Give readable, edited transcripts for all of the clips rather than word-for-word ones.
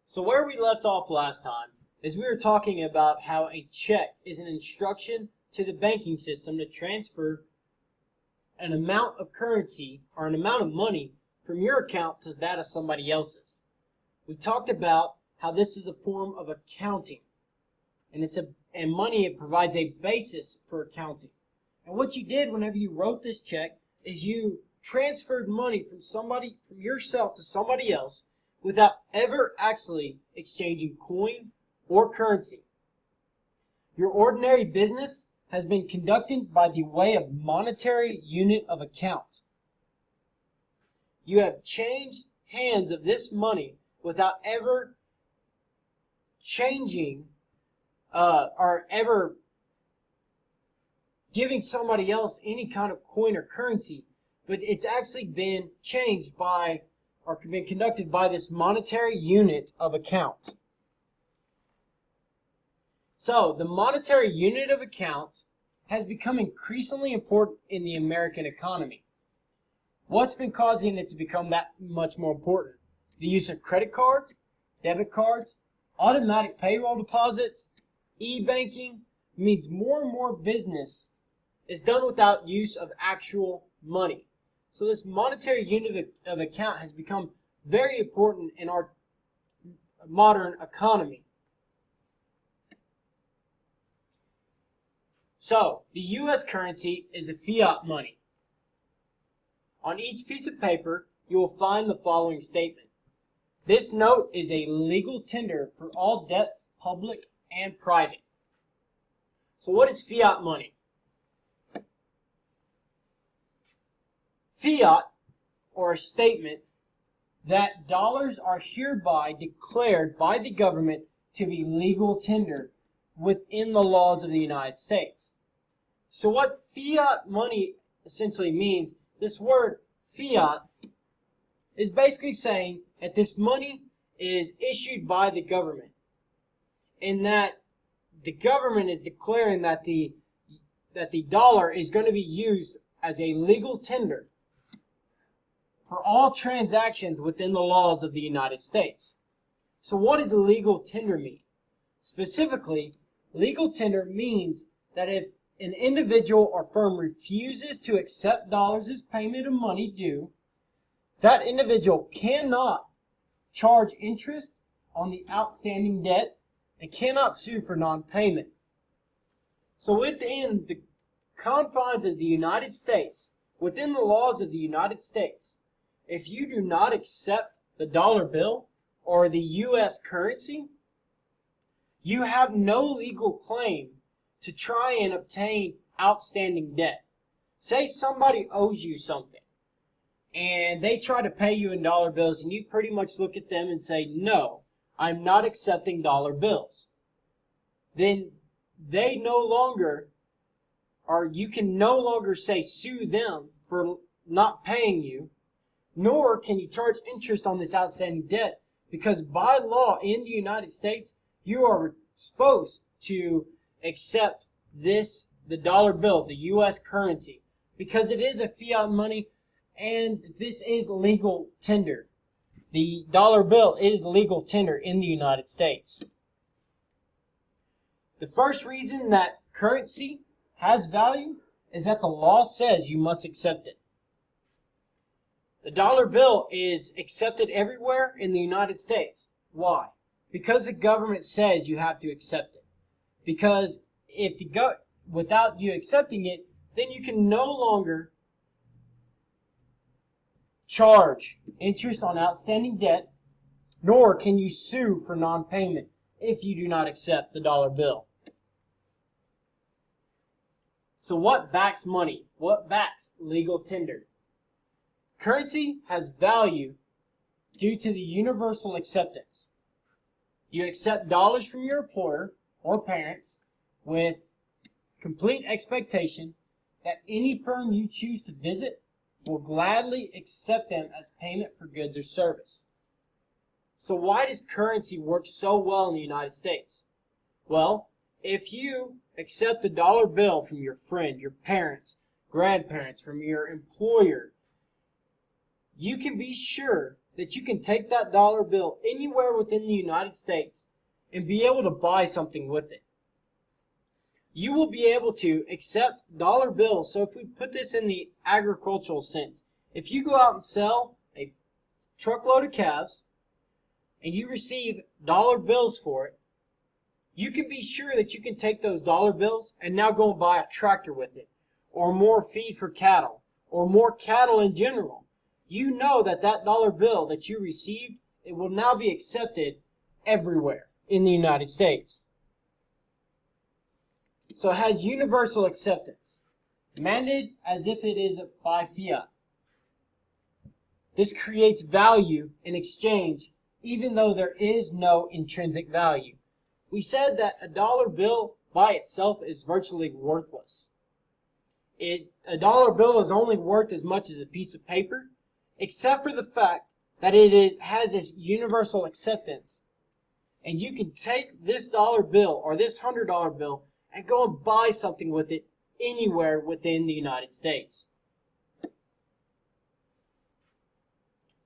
So where we left off last time is we were talking about how a check is an instruction to the banking system to transfer an amount of currency or an amount of money from your account to that of somebody else's. We talked about how this is a form of accounting, and money, it provides a basis for accounting. And what you did whenever you wrote this check is you transferred money from yourself to somebody else without ever actually exchanging coin or currency. Your ordinary business has been conducted by the way of monetary unit of account. You have changed hands of this money without ever changing or ever giving somebody else any kind of coin or currency, but it's actually been changed by or been conducted by this monetary unit of account. So, the monetary unit of account has become increasingly important in the American economy. What's been causing it to become that much more important? The use of credit cards, debit cards, automatic payroll deposits, e-banking means more and more business is done without use of actual money. So this monetary unit of account has become very important in our modern economy. So, the U.S. currency is a fiat money. On each piece of paper, you will find the following statement. This note is a legal tender for all debts, public and private. So what is fiat money? Fiat, or a statement, that dollars are hereby declared by the government to be legal tender within the laws of the United States. So what fiat money essentially means, this word fiat is basically saying that this money is issued by the government, and that the government is declaring that the dollar is going to be used as a legal tender for all transactions within the laws of the United States. So what does legal tender mean? Specifically, legal tender means that if an individual or firm refuses to accept dollars as payment of money due, that individual cannot charge interest on the outstanding debt and cannot sue for non-payment. So within the confines of the United States, within the laws of the United States, if you do not accept the dollar bill or the U.S. currency, you have no legal claim to try and obtain outstanding debt. Say somebody owes you something, and they try to pay you in dollar bills, and you pretty much look at them and say, no, I'm not accepting dollar bills. Then they no longer, or you can no longer say sue them for not paying you, nor can you charge interest on this outstanding debt, because by law in the United States, you are supposed to accept the dollar bill, the U.S. currency, because it is a fiat money and this is legal tender. The dollar bill is legal tender in the United States. The first reason that currency has value is that the law says you must accept it. The dollar bill is accepted everywhere in the United States. Why? Because the government says you have to accept it. Because if without you accepting it, then you can no longer charge interest on outstanding debt, nor can you sue for non-payment if you do not accept the dollar bill. So what backs money? What backs legal tender? Currency has value due to the universal acceptance. You accept dollars from your employer or parents with complete expectation that any firm you choose to visit will gladly accept them as payment for goods or service. So why does currency work so well in the United States? Well, if you accept the dollar bill from your friend, your parents, grandparents, from your employer, you can be sure that you can take that dollar bill anywhere within the United States and be able to buy something with it. You will be able to accept dollar bills. So if we put this in the agricultural sense, if you go out and sell a truckload of calves and you receive dollar bills for it, you can be sure that you can take those dollar bills and now go and buy a tractor with it, or more feed for cattle, or more cattle in general. You know that that dollar bill that you received, it will now be accepted everywhere in the United States. So it has universal acceptance, mandated as if it is by fiat. This creates value in exchange, even though there is no intrinsic value. We said that a dollar bill by itself is virtually worthless. A dollar bill is only worth as much as a piece of paper, except for the fact that has this universal acceptance. And you can take this dollar bill or this $100 bill and go and buy something with it anywhere within the United States.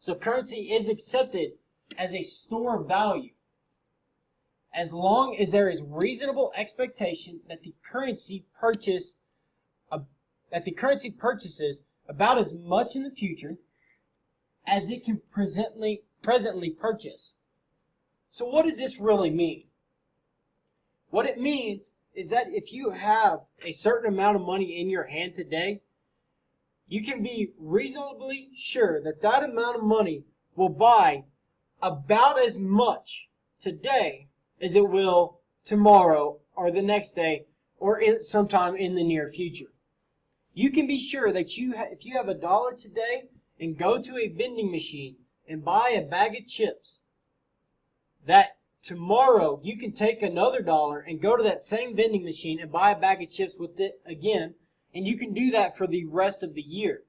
So currency is accepted as a store of value, as long as there is reasonable expectation that the currency purchases about as much in the future as it can presently purchase. So what does this really mean? What it means is that if you have a certain amount of money in your hand today, you can be reasonably sure that that amount of money will buy about as much today as it will tomorrow or the next day or sometime in the near future. You can be sure that if you have $1 today and go to a vending machine and buy a bag of chips, that tomorrow you can take another $1 and go to that same vending machine and buy a bag of chips with it again, and you can do that for the rest of the year,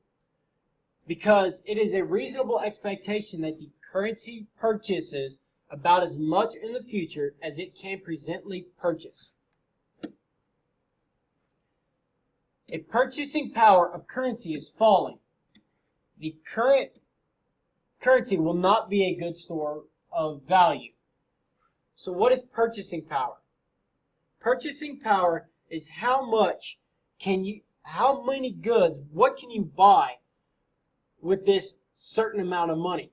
because it is a reasonable expectation that the currency purchases about as much in the future as it can presently purchase. A purchasing power of currency is falling. The current currency will not be a good store of value. So what is purchasing power? Purchasing power is how many goods, what can you buy with this certain amount of money?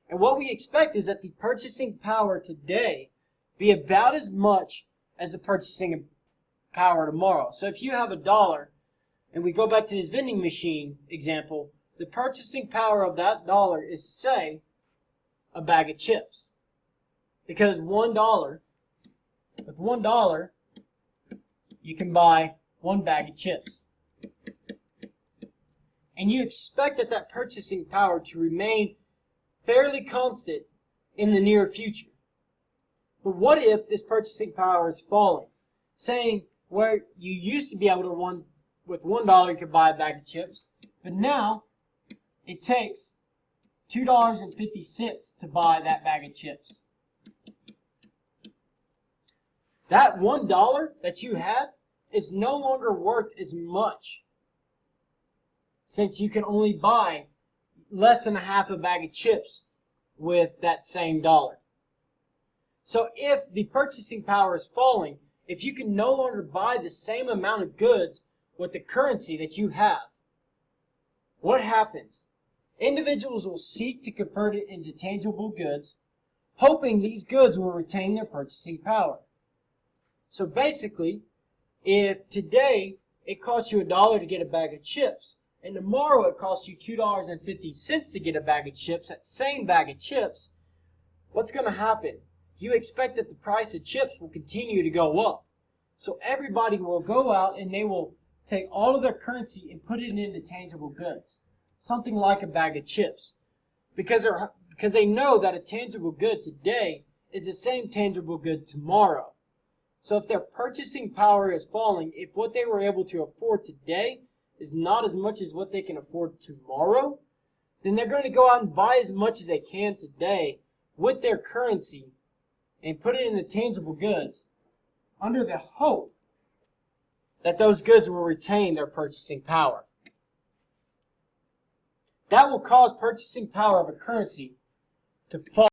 And what we expect is that the purchasing power today be about as much as the purchasing power tomorrow. So if you have $1, and we go back to this vending machine example, the purchasing power of that dollar is, say, a bag of chips. Because with $1, you can buy one bag of chips. And you expect that purchasing power to remain fairly constant in the near future. But what if this purchasing power is falling? Saying where you used to be able to with $1 you could buy a bag of chips, but now it takes $2.50 to buy that bag of chips. That $1 that you had is no longer worth as much, since you can only buy less than a half a bag of chips with that same dollar. So if the purchasing power is falling, if you can no longer buy the same amount of goods with the currency that you have, what happens? Individuals will seek to convert it into tangible goods, hoping these goods will retain their purchasing power. So basically, if today it costs you $1 to get a bag of chips, and tomorrow it costs you $2.50 to get a bag of chips, that same bag of chips, what's going to happen? You expect that the price of chips will continue to go up. So everybody will go out and they will take all of their currency and put it into tangible goods. Something like a bag of chips. Because they know that a tangible good today is the same tangible good tomorrow. So if their purchasing power is falling, if what they were able to afford today is not as much as what they can afford tomorrow, then they're going to go out and buy as much as they can today with their currency and put it into tangible goods under the hope that those goods will retain their purchasing power. that will cause purchasing power of a currency to fall.